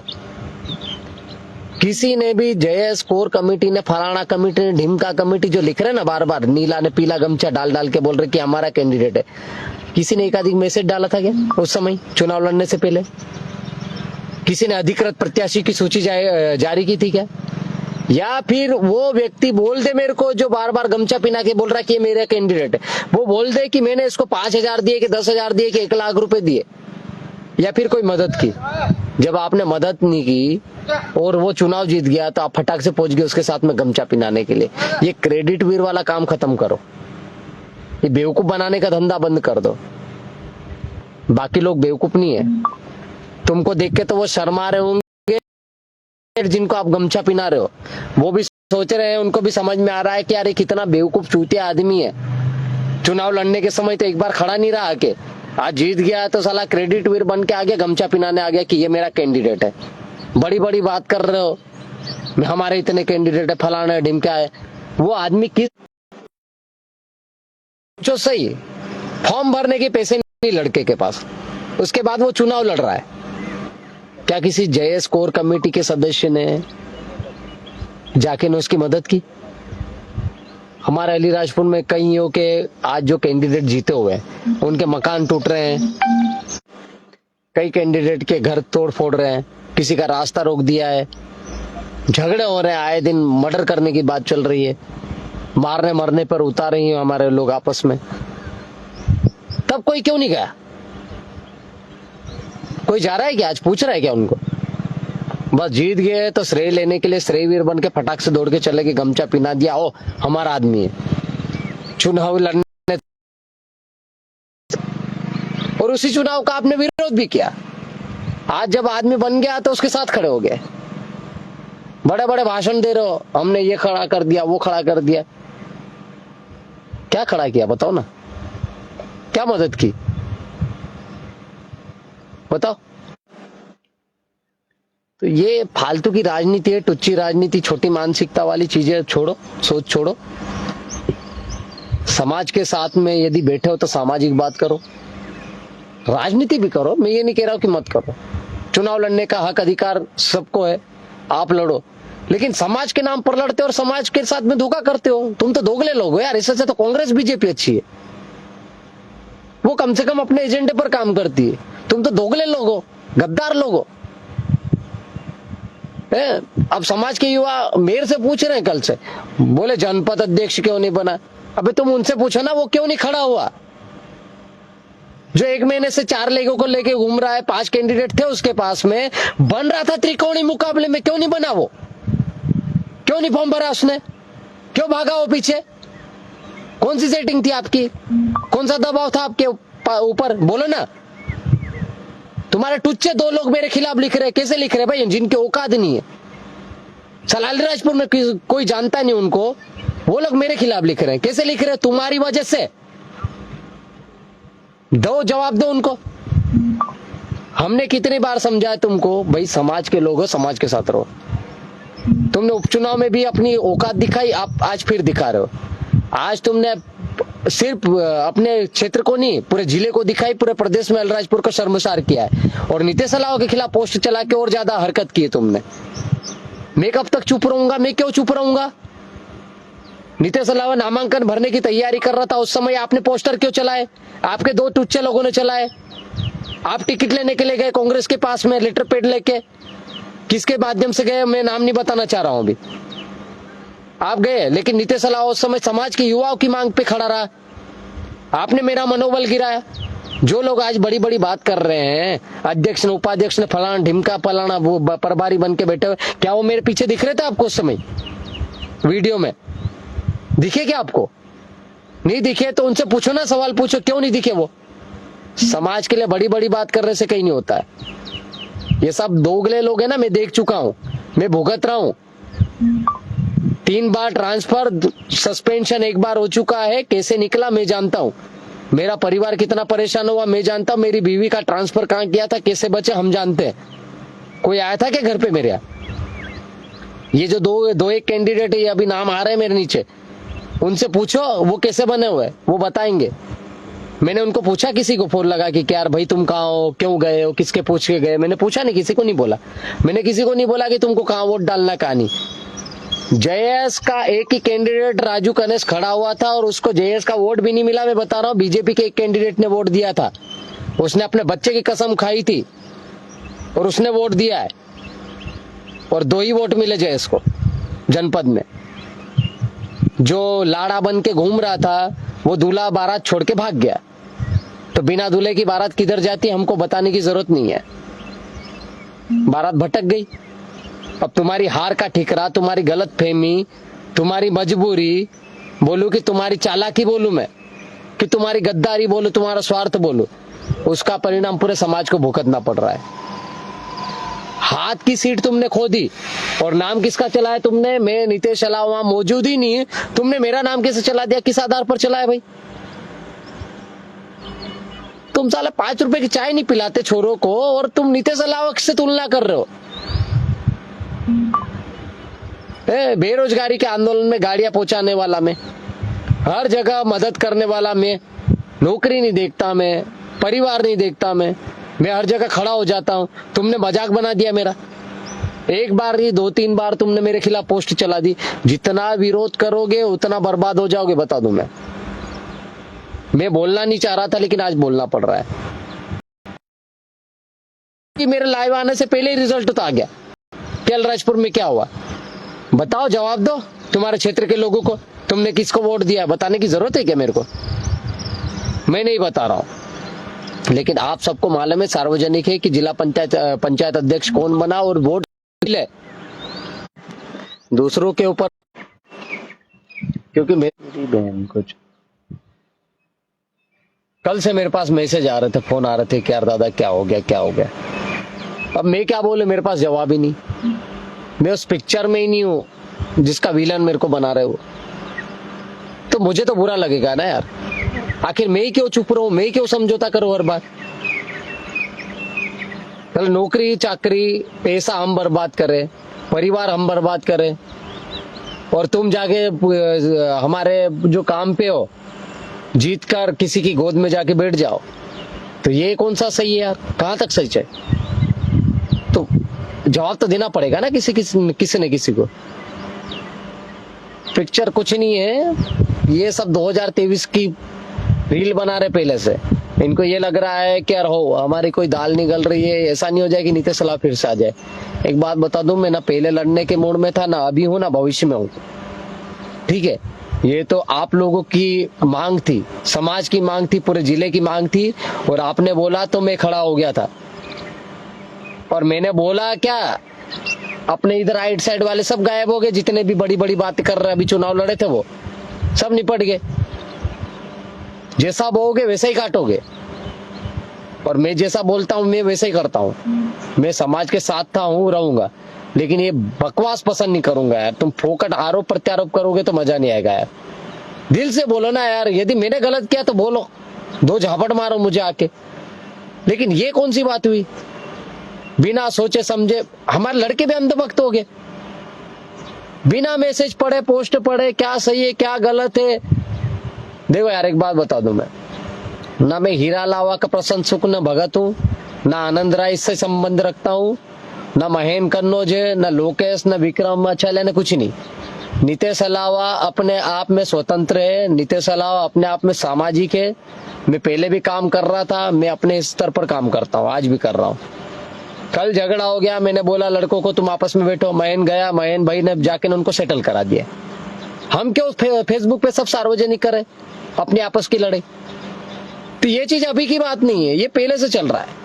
किसी ने भी जेएस कोर कमेटी ने, फलाना कमेटी ने, ढिमका कमेटी जो लिख रहे ना बार बार, नीला ने पीला गमछा डाल डाल के बोल रहे कि हमारा कैंडिडेट है, किसी ने एकाधिक मैसेज डाला था क्या उस समय चुनाव लड़ने से पहले? किसी ने अधिकृत प्रत्याशी की सूची जारी की थी क्या? या फिर वो व्यक्ति बोल दे मेरे को, जो बार बार गमछा पिना के बोल रहा है कि ये मेरा कैंडिडेट है, वो बोल दे कि मैंने इसको 5,000 दिए कि 10,000 दिए कि 1,00,000 रुपए दिए, या फिर कोई मदद की। जब आपने मदद नहीं की और वो चुनाव जीत गया तो आप फटाक से पहुंच गए उसके साथ में गमछा पिनाने के लिए। ये क्रेडिट वीर वाला काम खत्म करो, ये बेवकूफ बनाने का धंधा बंद कर दो। बाकी लोग बेवकूफ नहीं है, तुमको देख के तो वो शर्मा रहे होंगे जिनको आप गमछा पिना रहे हो, वो भी सोच रहे हैं, उनको भी समझ में आ रहा है कि यार ये कितना बेवकूफ चूतिया आदमी है। चुनाव लड़ने के समय तो एक बार खड़ा नहीं रहा आके, आज जीत गया तो साला क्रेडिट वीर बन के आ गया, गमछा पिनाने आ गया कि ये मेरा कैंडिडेट है। बड़ी बड़ी बात कर रहे हो, हमारे इतने कैंडिडेट है, फलाना है, ढिमका है। वो आदमी किस जो सही फॉर्म भरने के पैसे नहीं लड़के के पास, उसके बाद वो चुनाव लड़ रहा है। क्या किसी जेएस कोर कमेटी के सदस्य ने जाके ने उसकी मदद की? हमारे अलीराजपुर में कई हो के आज जो कैंडिडेट जीते हुए हैं उनके मकान टूट रहे हैं, कई कैंडिडेट के घर तोड़ फोड़ रहे हैं, किसी का रास्ता रोक दिया है, झगड़े हो रहे हैं, आए दिन मर्डर करने की बात चल रही है, मारने मरने पर उतार रही हैं हमारे लोग आपस में। तब कोई क्यों नहीं गया? कोई जा रहा है क्या? आज पूछ रहा है क्या उनको? बस जीत गए तो श्रेय लेने के लिए श्रेय वीर बन के फटाक से दौड़ के चले गए, गमछा पिना दिया, ओ हमारा आदमी है। चुनाव लड़ने और उसी चुनाव का आपने विरोध भी किया। आज जब आदमी बन गया तो उसके साथ खड़े हो गए, बड़े बड़े भाषण दे रहे हो, हमने ये खड़ा कर दिया, वो खड़ा कर दिया। क्या खड़ा किया बताओ ना, क्या मदद की बताओ। तो ये फालतू की राजनीति है, टुच्ची राजनीति, छोटी मानसिकता वाली चीजें छोड़ो, सोच छोड़ो। समाज के साथ में यदि बैठे हो तो सामाजिक बात करो, राजनीति भी करो। मैं ये नहीं कह रहा हूं कि मत करो, चुनाव लड़ने का हक अधिकार सबको है, आप लड़ो, लेकिन समाज के नाम पर लड़ते हो और समाज के साथ में धोखा करते हो। तुम तो दोगले लोग हो यार, इससे तो कांग्रेस बीजेपी अच्छी है, वो कम से कम अपने एजेंडे पर काम करती है। तुम तो दोगले लोग हो, गद्दार लोग हो। अब समाज के युवा मेरे से पूछ रहे हैं कल से, बोले जनपद अध्यक्ष क्यों नहीं बना? अबे तुम उनसे पूछो ना, वो क्यों नहीं खड़ा हुआ? जो 1 महीने से 4 लोगों को लेके घूम रहा है, 5 कैंडिडेट थे उसके पास में, बन रहा था त्रिकोणीय मुकाबले में, क्यों नहीं बना? वो क्यों नहीं फॉर्म भरा उसने? क्यों भागा वो पीछे? कौन सी सेटिंग थी आपकी? कौन सा दबाव था आपके ऊपर? बोलो ना। तुम्हारे टुच्चे 2 लोग मेरे खिलाफ लिख रहे हैं। कैसे लिख रहे हैं भाई? जिनके औकात नहीं है, अलीराजपुर में कोई जानता नहीं उनको, वो लोग मेरे खिलाफ लिख रहे हैं। कैसे लिख रहे हैं? तुम्हारी वजह से। दो जवाब दो उनको। हमने कितनी बार समझाया तुमको, भाई समाज के लोग हो, समाज के साथ रहो। तुमने उपचुनाव में भी अपनी औकात दिखाई, आप आज फिर दिखा रहे हो। आज तुमने सिर्फ अपने क्षेत्र को नहीं, पूरे जिले को दिखाई, पूरे प्रदेश में अलीराजपुर को शर्मसार किया है, और नीतीश अलावा के खिलाफ पोस्ट चला के और ज्यादा हरकत की है तुमने। मैं कब तक चुप रहूंगा? मैं क्यों चुप रहूंगा? नीतीश अलावा नामांकन भरने की तैयारी कर रहा था, उस समय आपने पोस्टर क्यों चलाए? आपके 2 टुच्चे लोगों ने चलाए। आप टिकट लेने के लिए गए कांग्रेस के पास में, लेटर पैड लेके। किसके माध्यम से गए मैं नाम नहीं बताना चाह रहा हूं अभी। आप गए, लेकिन नीतीश अलावा उस समय समाज के युवाओं की मांग पे खड़ा रहा। आपने मेरा मनोबल गिराया। जो लोग आज बड़ी बड़ी बात कर रहे हैं, अध्यक्ष ने, उपाध्यक्ष ने, फलाना ढिमका फलाना, वो प्रभारी बन के बैठे हुए, क्या वो मेरे पीछे दिख रहे थे आपको उस समय वीडियो में? दिखे क्या आपको? नहीं दिखे तो उनसे पूछो ना, सवाल पूछो, क्यों नहीं दिखे? वो समाज के लिए बड़ी बड़ी बात करने से कहीं नहीं होता है। ये सब दोगले लोग हैं ना, मैं देख चुका हूं, मैं भुगत रहा हूं। 3 बार ट्रांसफर, सस्पेंशन 1 बार हो चुका है, कैसे निकला मैं जानता हूं। मेरा परिवार कितना परेशान हुआ मैं जानता हूं। मेरी बीवी का ट्रांसफर कहाँ किया था, कैसे बचे हम जानते हैं। कोई आया था क्या घर पे मेरे यहाँ? ये जो दो एक कैंडिडेट है, ये अभी नाम आ रहे हैं मेरे नीचे, उनसे पूछो वो कैसे बने हुए, वो बताएंगे। मैंने उनको पूछा किसी को फोन लगा कि क्या यार भाई तुम कहाँ हो, क्यों गए हो, किसके पूछ के गए? मैंने पूछा नहीं, किसी को नहीं बोला। मैंने किसी को नहीं बोला कि तुमको कहाँ वोट डालना, कहाँ नहीं। जेएस का एक ही कैंडिडेट राजू कनेस खड़ा हुआ था और उसको जेएस का वोट भी नहीं मिला। मैं बता रहा हूँ, बीजेपी के एक कैंडिडेट ने वोट दिया था, उसने अपने बच्चे की कसम खाई थी और उसने वोट दिया है, और 2 ही वोट मिले जेएस को जनपद में। जो लाड़ा बन के घूम रहा था वो दूल्हा बारात छोड़ के भाग गया। तो बिना दूल्हे की बारात किधर जाती है हमको बताने की जरूरत नहीं है, बारात भटक गई। अब तुम्हारी हार का ठिकरा, तुम्हारी गलत फहमी, तुम्हारी मजबूरी बोलूं कि तुम्हारी चालाकी बोलूं मैं, कि तुम्हारी गद्दारी बोलूं, तुम्हारा स्वार्थ बोलूं, उसका परिणाम पूरे समाज को भुगतना पड़ रहा है। हाथ की सीट तुमने खो दी और नाम किसका चलाया तुमने? मैं नीतीश अलावा वहां मौजूद ही नहीं है, तुमने मेरा नाम कैसे चला दिया? किस आधार पर चलाया भाई? तुम साला 5 रुपए की चाय नहीं पिलाते छोरों को और तुम नीतीश अलावा से तुलना कर रहे हो। बेरोजगारी के आंदोलन में गाड़ियां पहुंचाने वाला मैं, हर जगह मदद करने वाला मैं, नौकरी नहीं देखता मैं, परिवार नहीं देखता मैं हर जगह खड़ा हो जाता हूं। तुमने मजाक बना दिया मेरा। एक बार नहीं 2-3 बार तुमने मेरे खिलाफ पोस्ट चला दी। जितना विरोध करोगे उतना बर्बाद हो जाओगे, बता दूं मैं बोलना नहीं चाह रहा था लेकिन आज बोलना पड़ रहा है कि मेरे लाइव आने से पहले ही रिजल्ट तो आ गया। कैलराजपुर में क्या हुआ बताओ, जवाब दो। तुम्हारे क्षेत्र के लोगों को तुमने किसको वोट दिया बताने की जरूरत है क्या मेरे को? मैं नहीं बता रहा हूं, लेकिन आप सबको मालूम है, सार्वजनिक है कि जिला पंचायत अध्यक्ष कौन बना और वोट मिले दूसरों के ऊपर। क्योंकि मेरी बहन कुछ कल से मेरे पास मैसेज आ रहे थे, फोन आ रहे थे कि यार दादा क्या हो गया क्या हो गया। अब मैं क्या बोलूं, मेरे पास जवाब ही नहीं। मैं उस पिक्चर में ही नहीं हूं जिसका विलन मेरे को बना रहे हो, तो मुझे तो बुरा लगेगा ना यार। आखिर मैं ही क्यों चुप रहूं, मैं ही क्यों समझौता करूं हर बार? कल नौकरी चाकरी पैसा हम बर्बाद करें, परिवार हम बर्बाद करें, और तुम जाके हमारे जो काम पे हो जीत कर किसी की गोद में जाके बैठ जाओ, तो ये कौन सा सही है यार? कहां तक सही है? तो जवाब तो देना पड़ेगा ना किसी न किसी को। पिक्चर कुछ नहीं है, ये सब 2023 की रील बना रहे पहले से। इनको ये लग रहा है कि यार हो हमारी कोई दाल निकल रही है, ऐसा नहीं हो जाए कि नीतीश सलाह फिर से आ जाए। एक बात बता दूं, मैं ना पहले लड़ने के मूड में था, ना अभी हूं, ना भविष्य में हूं। ठीक है, ये तो आप लोगों की मांग थी, समाज की मांग थी, पूरे जिले की मांग थी, और आपने बोला तो मैं खड़ा हो गया था। और मैंने बोला क्या, अपने इधर राइट साइड वाले सब गायब हो गए, जितने भी बड़ी बड़ी बातें कर रहे अभी चुनाव लड़े थे वो सब निपट गए। जैसा बोओगे वैसे ही काटोगे, और मैं जैसा बोलता हूं मैं वैसे ही करता हूं। मैं समाज के साथ था, हूं, रहूंगा, लेकिन ये बकवास पसंद नहीं करूंगा यार। तुम फोकट आरोप प्रत्यारोप करोगे तो मजा नहीं आएगा यार। दिल से बोलो ना यार, यदि मैंने गलत किया तो बोलो, 2 झापट मारो मुझे आके। लेकिन ये कौन सी बात हुई? बिना सोचे समझे हमारे लड़के भी अंधभक्त हो गए, बिना मैसेज पढ़े पोस्ट पढ़े, क्या सही है क्या गलत है। देखो यार, एक बात बता दूं, मैं ना मैं हीरा लावा का प्रशंसक न भगत हूँ, ना आनंद राय से संबंध रखता हूँ, ना महेन कन्नौज है, ना लोकेश, ना विक्रम अचल, ना कुछ नहीं। नीतीश अलावा अपने आप में स्वतंत्र है, नीतीश अलावा अपने आप में सामाजिक है। मैं पहले भी काम कर रहा था, मैं अपने स्तर पर काम करता हूँ, आज भी कर रहा हूँ। कल झगड़ा हो गया, मैंने बोला लड़कों को तुम आपस में बैठो, महेन गया, महेन भाई ने जाके उनको सेटल करा दिया। हम क्यों फेसबुक पे सब सार्वजनिक करें अपनी आपस की लड़ाई? तो ये चीज अभी की बात नहीं है, ये पहले से चल रहा है।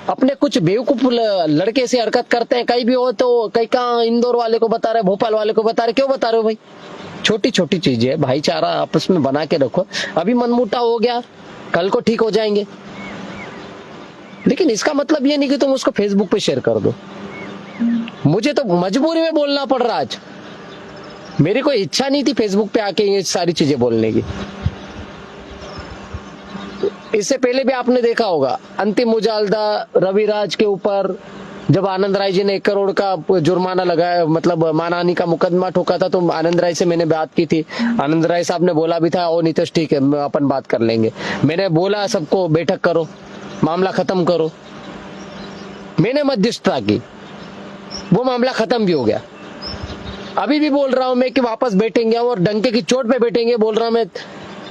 अपने कुछ बेवकूफ लड़के ऐसी हरकत करते हैं, कहीं भी हो तो कहीं कहाँ इंदौर वाले को बता रहे, भोपाल वाले को बता रहे। क्यों बता रहे हो भाई? छोटी छोटी चीज है, भाईचारा आपस में बना के रखो। अभी मनमुटाव हो गया, कल को ठीक हो जाएंगे, लेकिन इसका मतलब ये नहीं कि तुम उसको फेसबुक पे शेयर कर दो। मुझे तो मजबूरी में बोलना पड़ रहा आज, मेरी कोई इच्छा नहीं थी फेसबुक पे आके ये सारी चीजें बोलने की। इससे पहले भी आपने देखा होगा अंतिम मुजालदा रविराज के ऊपर, जब आनंद राय जी ने 1 करोड़ का जुर्माना लगाया, मतलब मानहानि का मुकदमा ठोका था, तो आनंद राय से मैंने बात की थी। आनंद राय साहब ने बोला भी था, ओ नीतीश ठीक है अपन बात कर लेंगे। मैंने बोला सबको बैठक करो, मामला खत्म करो, मैंने मध्यस्थता की, वो मामला खत्म भी हो गया। अभी भी बोल रहा हूं मैं कि वापस बैठेंगे और डंके की चोट पे बैठेंगे, बोल रहा हूं मैं,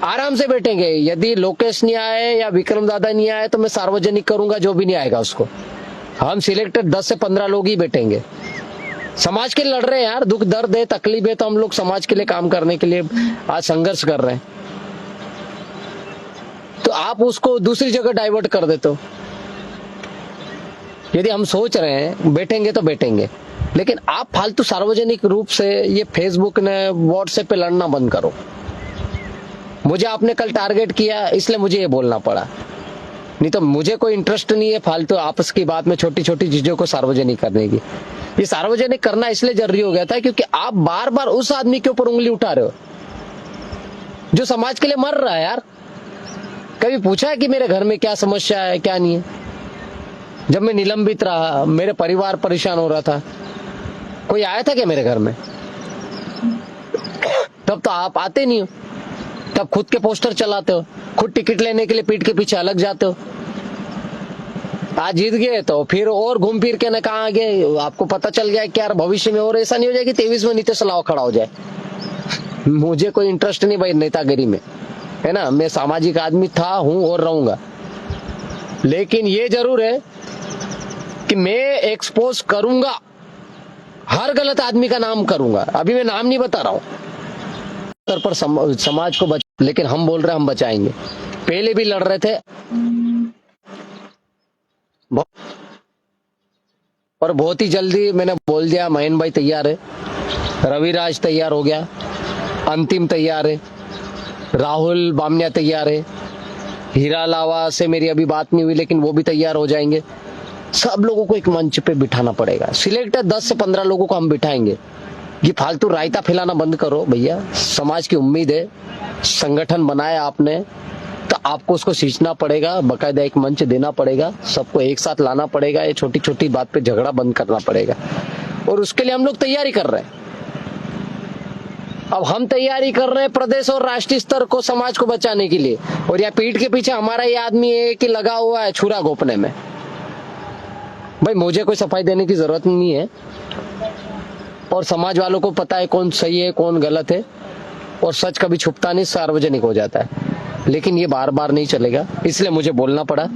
आराम से बैठेंगे। यदि लोकेश नहीं आए या विक्रम दादा नहीं आए तो मैं सार्वजनिक करूंगा, जो भी नहीं आएगा उसको। हम सिलेक्टेड 10 से 15 लोग ही बैठेंगे। समाज के लिए लड़ रहे हैं यार, दुख दर्द है, तकलीफ है, तो हम लोग समाज के लिए काम करने के लिए आज संघर्ष कर रहे हैं। तो आप उसको दूसरी जगह डाइवर्ट कर देते हो। यदि हम सोच रहे हैं बैठेंगे तो बैठेंगे, लेकिन आप फालतू सार्वजनिक रूप से ये फेसबुक ने व्हाट्सएप पे लड़ना बंद करो। मुझे आपने कल टारगेट किया इसलिए मुझे ये बोलना पड़ा, नहीं तो मुझे कोई इंटरेस्ट नहीं है फालतू आपस की बात में छोटी छोटी चीजों को सार्वजनिक करने की। ये सार्वजनिक करना इसलिए जरूरी हो गया था क्योंकि आप बार बार उस आदमी के ऊपर उंगली उठा रहे हो जो समाज के लिए मर रहा है यार। कभी पूछा है कि मेरे घर में क्या समस्या है क्या नहीं है? जब मैं निलंबित रहा, मेरे परिवार परेशान हो रहा था, कोई आया था क्या मेरे घर में? तब तो आप आते नहीं हो, तब खुद के पोस्टर चलाते हो, खुद टिकट लेने के लिए पीठ के पीछे अलग जाते हो। आज जीत गए तो फिर और घूम फिर के न कहाँ गए, आपको पता चल गया कि यार भविष्य में और ऐसा नहीं हो जाए कि 23 में नीतीश लाव खड़ा हो जाए। मुझे कोई इंटरेस्ट नहीं भाई नेतागिरी में, है ना। मैं सामाजिक आदमी था, हूं और रहूंगा, लेकिन ये जरूर है कि मैं एक्सपोज करूंगा, हर गलत आदमी का नाम करूंगा। अभी मैं नाम नहीं बता रहा हूं पर समाज को लेकिन हम बोल रहे हैं हम बचाएंगे। पहले भी लड़ रहे थे और बहुत ही जल्दी मैंने बोल दिया महेंद्र भाई तैयार है, रविराज तैयार हो गया, अंतिम तैयार है, राहुल बामनिया तैयार है, हीरा लावा से मेरी अभी बात नहीं हुई लेकिन वो भी तैयार हो जाएंगे। सब लोगों को एक मंच पे बिठाना पड़ेगा। सिलेक्टेड 10 से 15 लोगों को हम बिठाएंगे। ये फालतू रायता फैलाना बंद करो भैया। समाज की उम्मीद है, संगठन बनाया आपने तो आपको उसको सींचना पड़ेगा, बकायदा एक मंच देना पड़ेगा, सबको एक साथ लाना पड़ेगा, ये छोटी छोटी बात पे झगड़ा बंद करना पड़ेगा। और उसके लिए हम लोग तैयारी कर रहे हैं। अब हम तैयारी कर रहे हैं प्रदेश और राष्ट्रीय स्तर को, समाज को बचाने के लिए। और यहाँ पीठ के पीछे हमारा ये आदमी है कि लगा हुआ है छुरा घोपने में। भाई मुझे कोई सफाई देने की जरूरत नहीं है, और समाज वालों को पता है कौन सही है कौन गलत है, और सच कभी छुपता नहीं, सार्वजनिक हो जाता है। लेकिन ये बार बार नहीं चलेगा, इसलिए मुझे बोलना पड़ा।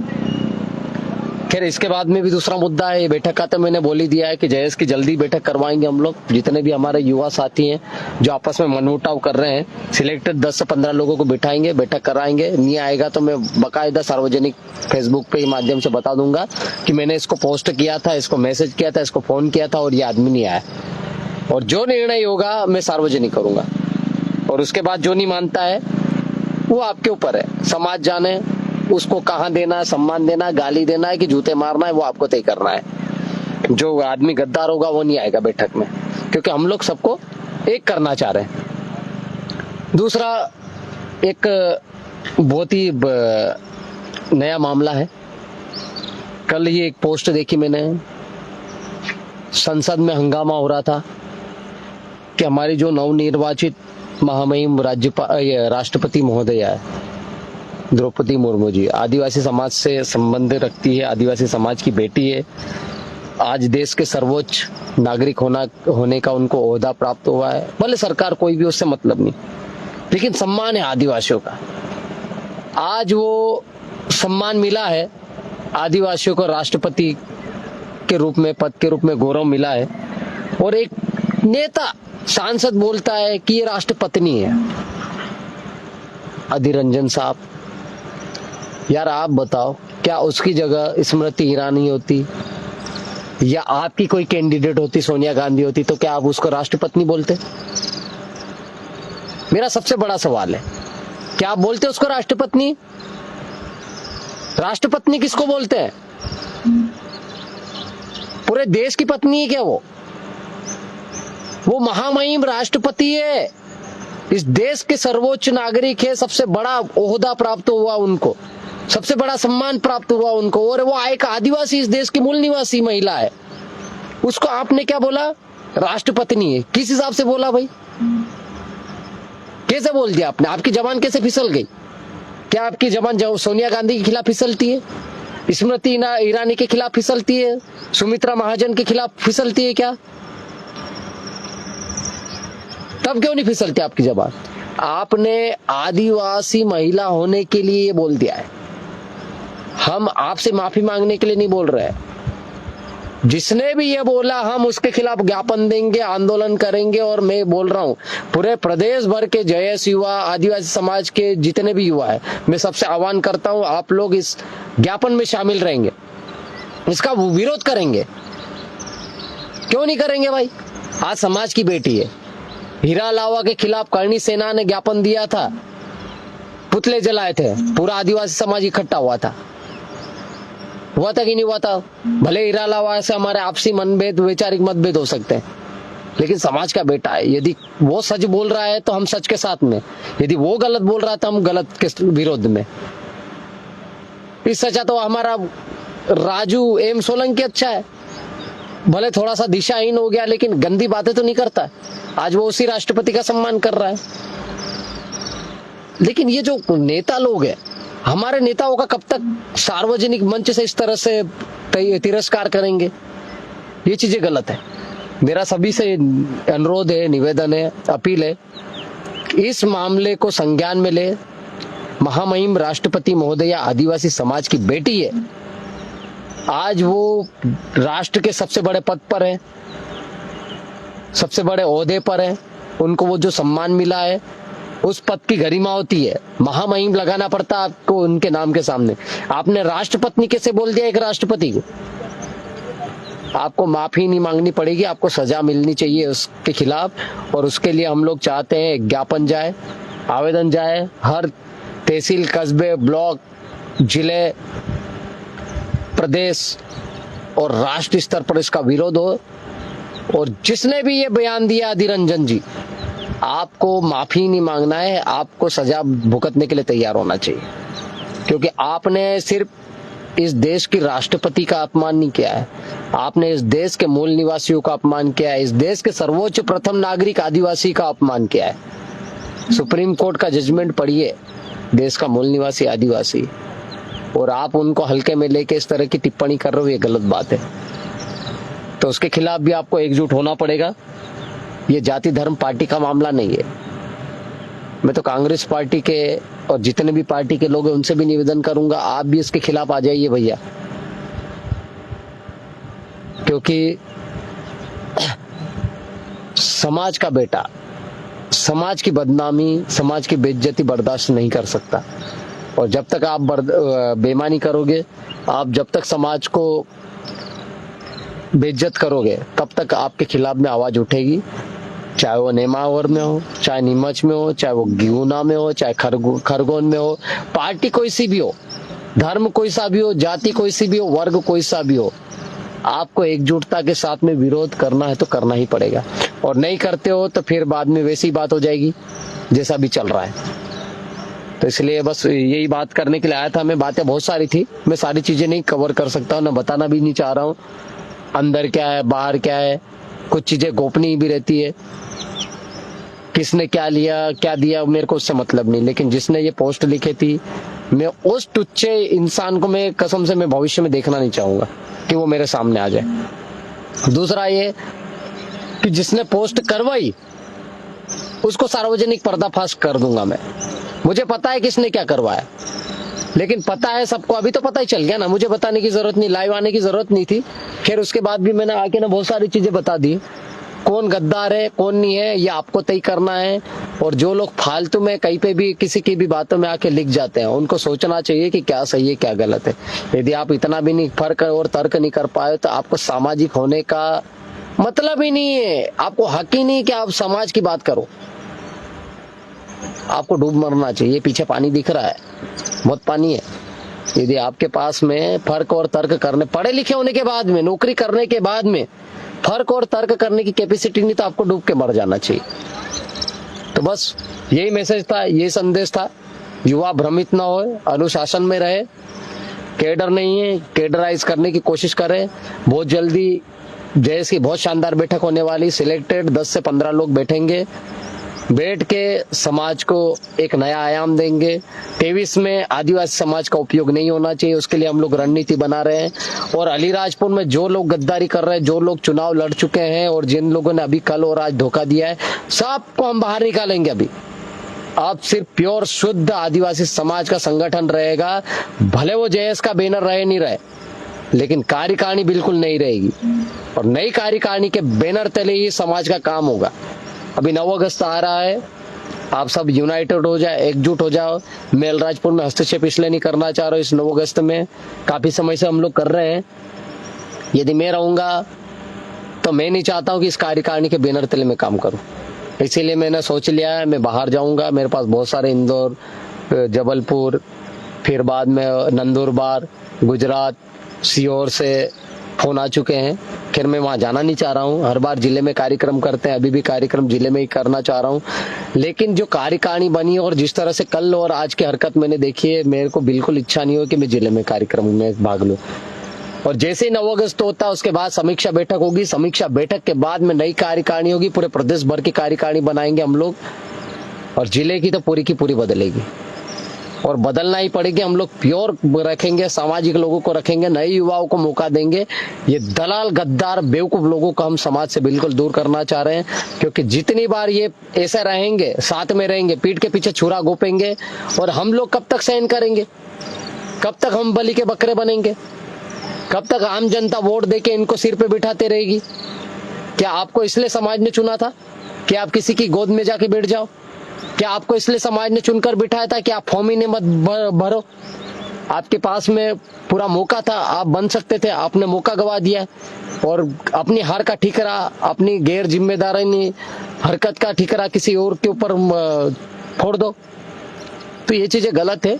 खैर इसके बाद में भी दूसरा मुद्दा है, ये बैठक का तो मैंने बोल ही दिया है कि जयेश की जल्दी बैठक करवाएंगे हम लोग। जितने भी हमारे युवा साथी हैं जो आपस में मनमुटाव कर रहे हैं, सिलेक्टेड 10 से 15 लोगों को बिठाएंगे, बैठक कराएंगे। नहीं आएगा तो मैं बकायदा सार्वजनिक फेसबुक पे माध्यम से बता दूंगा कि मैंने इसको पोस्ट किया था, इसको मैसेज किया था, इसको फोन किया था और ये आदमी नहीं आया। और जो निर्णय होगा मैं सार्वजनिक करूंगा। और उसके बाद जो नहीं मानता है वो आपके ऊपर है, समाज जाने उसको कहाँ देना है, सम्मान देना है, गाली देना है कि जूते मारना है, वो आपको तय करना है। जो आदमी गद्दार होगा वो नहीं आएगा बैठक में, क्योंकि हम लोग सबको एक करना चाह रहे हैं। दूसरा एक बहुत ही नया मामला है। कल ये एक पोस्ट देखी मैंने, संसद में हंगामा हो रहा था कि हमारी जो नवनिर्वाचित महामहिम राष्ट्रपति महोदया है द्रौपदी मुर्मू जी, आदिवासी समाज से संबंध रखती है, आदिवासी समाज की बेटी है। आज देश के सर्वोच्च नागरिक होने का उनको ओहदा प्राप्त हुआ है। भले सरकार कोई भी उससे मतलब नहीं, लेकिन सम्मान है आदिवासियों का। आज वो सम्मान मिला है आदिवासियों को, राष्ट्रपति के रूप में, पद के रूप में गौरव मिला है। और एक नेता सांसद बोलता है कि ये राष्ट्रपत्नी है। अधीर रंजन साहब, यार आप बताओ, क्या उसकी जगह स्मृति ईरानी होती या आपकी कोई कैंडिडेट होती, सोनिया गांधी होती, तो क्या आप उसको राष्ट्रपत्नी बोलते? मेरा सबसे बड़ा सवाल है, क्या आप बोलते उसको राष्ट्रपत्नी? राष्ट्रपत्नी किसको बोलते हैं? पूरे देश की पत्नी है क्या वो महामहिम राष्ट्रपति है, इस देश के सर्वोच्च नागरिक है, सबसे बड़ा ओहदा प्राप्त हुआ उनको। सबसे बड़ा सम्मान प्राप्त हुआ उनको, और वो एक आदिवासी, इस देश की मूल निवासी महिला है, उसको आपने क्या बोला, राष्ट्रपत्नी है। किस हिसाब से बोला भाई, कैसे बोल दिया आपने? आपकी जबान कैसे फिसल गई? क्या आपकी जबान सोनिया गांधी के खिलाफ फिसलती है, स्मृति ईरानी के खिलाफ फिसलती है, सुमित्रा महाजन के खिलाफ फिसलती है क्या? तब क्यों नहीं फिसलती आपकी जबान? आपने आदिवासी महिला होने के लिए ये बोल दिया है। हम आपसे माफी मांगने के लिए नहीं बोल रहे हैं। जिसने भी ये बोला हम उसके खिलाफ ज्ञापन देंगे, आंदोलन करेंगे। और मैं बोल रहा हूं पूरे प्रदेश भर के JS युवा, आदिवासी समाज के जितने भी युवा है, मैं सबसे आह्वान करता हूं आप लोग इस ज्ञापन में शामिल रहेंगे, इसका विरोध करेंगे। क्यों नहीं करेंगे भाई? आज समाज की बेटी है, हीरा लावा के खिलाफ करणी सेना ने ज्ञापन दिया था, पुतले जलाए थे, पूरा आदिवासी समाज इकट्ठा हुआ था कि नहीं हुआ था? भले हीरा लावा से हमारे आपसी मनभेद, वैचारिक मतभेद हो सकते हैं, लेकिन समाज का बेटा है। यदि वो सच बोल रहा है तो हम सच के साथ में, यदि वो गलत बोल रहा है तो हम गलत के विरोध में। इस सच्चा तो हमारा राजू एम सोलंकी अच्छा है, भले थोड़ा सा दिशाहीन हो गया लेकिन गंदी बातें तो नहीं करता। आज वो उसी राष्ट्रपति का सम्मान कर रहा है। लेकिन ये जो नेता लोग हैं, हमारे नेताओं का कब तक सार्वजनिक मंच से इस तरह से तिरस्कार करेंगे? ये चीजें गलत है। मेरा सभी से अनुरोध है, निवेदन है, अपील है, इस मामले को संज्ञान में ले। महामहिम राष्ट्रपति महोदया आदिवासी समाज की बेटी है, आज वो राष्ट्र के सबसे बड़े पद पर है, सबसे बड़े ओहदे पर है, उनको वो जो सम्मान मिला है उस पद की गरिमा होती है। महामहिम लगाना पड़ता आपको उनके नाम के सामने। आपने राष्ट्रपत्नी कैसे बोल दिया एक राष्ट्रपति को? आपको माफी नहीं मांगनी पड़ेगी, आपको सजा मिलनी चाहिए उसके खिलाफ। और उसके लिए हम लोग चाहते हैं ज्ञापन जाए, आवेदन जाए, हर तहसील, कस्बे, ब्लॉक, जिले, प्रदेश और राष्ट्रीय स्तर पर इसका विरोध हो। और जिसने भी ये बयान दिया, अधीर रंजन जी, आपको माफी नहीं मांगना है, आपको सजा भुगतने के लिए तैयार होना चाहिए, क्योंकि आपने सिर्फ इस देश की राष्ट्रपति का अपमान नहीं किया है, आपने इस देश के मूल निवासियों का अपमान किया है, इस देश के सर्वोच्च प्रथम नागरिक आदिवासी का अपमान किया है। सुप्रीम कोर्ट का जजमेंट पढ़िए, देश का मूल निवासी आदिवासी, और आप उनको हल्के में लेके इस तरह की टिप्पणी कर रहे हो, ये गलत बात है। तो उसके खिलाफ भी आपको एकजुट होना पड़ेगा। ये जाति धर्म पार्टी का मामला नहीं है। मैं तो कांग्रेस पार्टी के और जितने भी पार्टी के लोग हैं उनसे भी निवेदन करूंगा, आप भी इसके खिलाफ आ जाइए भैया, क्योंकि समाज का बेटा समाज की बदनामी, समाज की बेइज्जती बर्दाश्त नहीं कर सकता। और जब तक आप बेईमानी करोगे, आप जब तक समाज को बेइज्जत करोगे, तब तक आपके खिलाफ में आवाज उठेगी, चाहे वो नेमावर में हो, चाहे नीमच में हो, चाहे वो गुना में हो, चाहे खरगोन में हो। पार्टी कोई सी भी हो, धर्म कोई सा भी हो, जाति कोई सी भी हो, वर्ग कोई सा भी हो, आपको एकजुटता के साथ में विरोध करना है तो करना ही पड़ेगा। और नहीं करते हो तो फिर बाद में वैसी बात हो जाएगी जैसा भी चल रहा है। तो इसलिए बस यही बात करने के लिए आया था मैं। बातें बहुत सारी थी, मैं सारी चीजें नहीं कवर कर सकता हूँ, ना बताना भी नहीं चाह रहा हूँ, अंदर क्या है बाहर क्या है, कुछ चीजें गोपनीय भी रहती है, किसने क्या लिया क्या दिया मेरे को उससे मतलब नहीं। लेकिन जिसने ये पोस्ट लिखी थी, मैं उस टुच्चे इंसान को मैं कसम से मैं भविष्य में देखना नहीं चाहूंगा कि वो मेरे सामने आ जाए। दूसरा ये कि जिसने पोस्ट करवाई उसको सार्वजनिक पर्दाफाश कर दूंगा मैं। मुझे पता है किसने क्या करवाया, लेकिन पता है सबको, अभी तो पता ही चल गया ना, मुझे बताने की जरूरत नहीं, लाइव आने की जरूरत नहीं थी। खैर उसके बाद भी मैंने आके ना बहुत सारी चीजें बता दी, कौन गद्दार है कौन नहीं है ये आपको तय करना है। और जो लोग फालतू में कहीं पे भी किसी की भी बातों में आके लिख जाते हैं, उनको सोचना चाहिए कि क्या सही है क्या गलत है। यदि आप इतना भी नहीं फर्क और तर्क नहीं कर पाए तो आपको सामाजिक होने का मतलब ही नहीं है, आपको हक ही नहीं कि आप समाज की बात करो। आपको डूब मरना चाहिए, पीछे पानी दिख रहा है, बहुत पानी है। यदि आपके पास में फर्क और तर्क करने, पढ़े लिखे होने के बाद में, नौकरी करने के बाद में फर्क और तर्क करने की कैपेसिटी नहीं तो आपको डूब के मर जाना चाहिए। तो बस यही मैसेज था, यही संदेश था। युवा भ्रमित ना हो, अनुशासन में रहे, केडर नहीं है, केडराइज करने की कोशिश करें। बहुत जल्दी जैसे की बहुत शानदार बैठक होने वाली, सिलेक्टेड 10 से 15 लोग बैठेंगे, बैठ के समाज को एक नया आयाम देंगे। 23 में आदिवासी समाज का उपयोग नहीं होना चाहिए, उसके लिए हम लोग रणनीति बना रहे हैं। और अलीराजपुर में जो लोग गद्दारी कर रहे हैं, जो लोग चुनाव लड़ चुके हैं और जिन लोगों ने अभी कल और आज धोखा दिया है, सबको हम बाहर निकालेंगे। अभी अब सिर्फ प्योर शुद्ध आदिवासी समाज का संगठन रहेगा। भले वो जेएस का बैनर रहे नहीं रहे, लेकिन कार्यकारिणी बिल्कुल नहीं रहेगी, और नई कार्यकारिणी के बैनर तले ही समाज का काम होगा। अभी 9 अगस्त आ रहा है, आप सब यूनाइटेड हो जाए, एकजुट हो जाओ। मैं अलीराजपुर में हस्तक्षेप इसलिए नहीं करना चाह रहा हूँ इस 9 अगस्त में, काफी समय से हम लोग कर रहे हैं। यदि मैं रहूंगा तो मैं नहीं चाहता हूँ कि इस कार्यकारिणी के बैनर तले में काम करूँ, इसीलिए मैंने सोच लिया है मैं बाहर जाऊंगा। मेरे पास बहुत सारे इंदौर, जबलपुर, फिर बाद में नंदुरबार, गुजरात, सीहोर से फोन आ चुके हैं। खैर मैं वहां जाना नहीं चाह रहा हूं, हर बार जिले में कार्यक्रम करते हैं, अभी भी कार्यक्रम जिले में ही करना चाह रहा हूं। लेकिन जो कार्यकारिणी बनी और जिस तरह से कल और आज की हरकत मैंने देखी है, मेरे को बिल्कुल इच्छा नहीं हो कि मैं जिले में कार्यक्रम में भाग लूं। और जैसे ही 9 अगस्त होता है उसके बाद समीक्षा बैठक होगी, समीक्षा बैठक के बाद में नई कार्यकारिणी होगी, पूरे प्रदेश भर की कार्यकारिणी बनाएंगे हम लोग, और जिले की तो पूरी की पूरी बदलेगी, और बदलना ही पड़ेगी। हम लोग प्योर रखेंगे, सामाजिक लोगों को रखेंगे, नए युवाओं को मौका देंगे। ये दलाल, गद्दार, बेवकूफ लोगों को हम समाज से बिल्कुल दूर करना चाह रहे हैं, क्योंकि जितनी बार ये ऐसे रहेंगे, साथ में रहेंगे, पीठ के पीछे छुरा घोपेंगे, और हम लोग कब तक सहन करेंगे? कब तक हम बलि के बकरे बनेंगे? कब तक आम जनता वोट देके इनको सिर पे बिठाते रहेगी? क्या आपको इसलिए समाज ने चुना था कि आप किसी की गोद में जाके बैठ जाओ? क्या आपको इसलिए समाज ने चुनकर बिठाया था कि आप फॉर्म ही ने मत भरो? आपके पास में पूरा मौका था, आप बन सकते थे, आपने मौका गवा दिया, और अपनी हार का ठिकरा, अपनी गैर जिम्मेदारी हरकत का ठिकरा किसी और के ऊपर फोड़ दो। तो ये चीजें गलत है,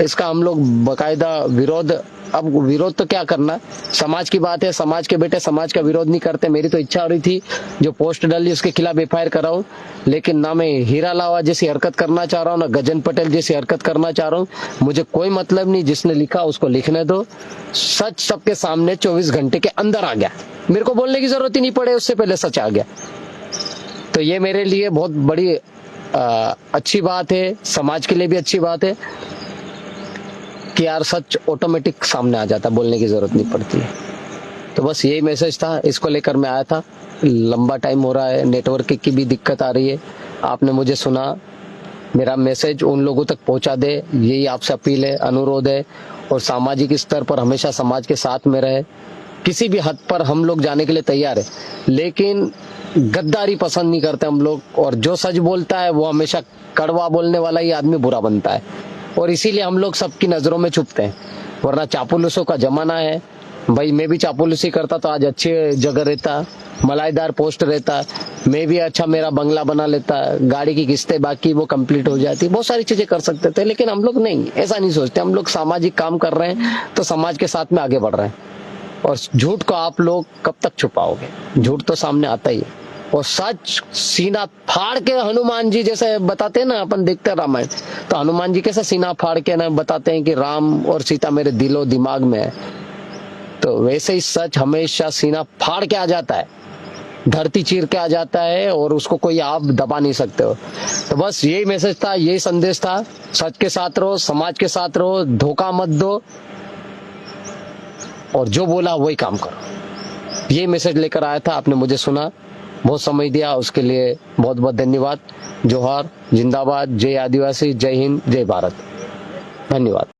इसका हम लोग बाकायदा विरोध, अब विरोध तो क्या करना, समाज की बात है, समाज के बेटे समाज का विरोध नहीं करते। मेरी तो इच्छा हो रही थी जो पोस्ट डाली उसके खिलाफ एफआईआर कराऊं, लेकिन ना मैं हीरा लावा जैसी हरकत करना चाह रहा हूँ, ना गजन पटेल जैसी हरकत करना चाह रहा हूँ। मुझे कोई मतलब नहीं, जिसने लिखा उसको लिखने दो। सच सबके सामने 24 घंटे के अंदर आ गया, मेरे को बोलने की जरूरत ही नहीं पड़े, उससे पहले सच आ गया। तो ये मेरे लिए बहुत बड़ी अच्छी बात है, समाज के लिए भी अच्छी बात है कि यार सच ऑटोमेटिक सामने आ जाता, बोलने की जरूरत नहीं पड़ती है। तो बस यही मैसेज था, इसको लेकर मैं आया था। लंबा टाइम हो रहा है, नेटवर्क की भी दिक्कत आ रही है, आपने मुझे सुना, मेरा मैसेज उन लोगों तक पहुंचा दे, यही आपसे अपील है, अनुरोध है। और सामाजिक स्तर पर हमेशा समाज के साथ में रहे, किसी भी हद पर हम लोग जाने के लिए तैयार है, लेकिन गद्दारी पसंद नहीं करते हम लोग। और जो सच बोलता है वो हमेशा कड़वा बोलने वाला ही आदमी बुरा बनता है, और इसीलिए हम लोग सबकी नजरों में छुपते हैं। वरना चापलूसों का जमाना है भाई, मैं भी चापलूसी करता तो आज अच्छी जगह रहता, मलाईदार पोस्ट रहता, मैं भी अच्छा मेरा बंगला बना लेता, गाड़ी की किस्तें बाकी वो कंप्लीट हो जाती, बहुत सारी चीजें कर सकते थे। लेकिन हम लोग नहीं, ऐसा नहीं सोचते। हम लोग सामाजिक काम कर रहे हैं तो समाज के साथ में आगे बढ़ रहे हैं। और झूठ को आप लोग कब तक छुपाओगे? झूठ तो सामने आता ही है, और सच सीना फाड़ के, हनुमान जी जैसे बताते हैं ना, अपन देखते हैं रामायण, तो हनुमान जी कैसे सीना फाड़ के ना बताते हैं कि राम और सीता मेरे दिलो दिमाग में है, तो वैसे ही सच हमेशा सीना फाड़ के आ जाता है, धरती चीर के आ जाता है, और उसको कोई आप दबा नहीं सकते हो। तो बस यही मैसेज था, यही संदेश था, सच के साथ रहो, समाज के साथ रहो, धोखा मत दो, और जो बोला वही काम करो। ये मैसेज लेकर आया था, आपने मुझे सुना, बहुत समय दिया, उसके लिए बहुत बहुत धन्यवाद। जोहार, जिंदाबाद, जय आदिवासी, जय हिंद, जय भारत, धन्यवाद।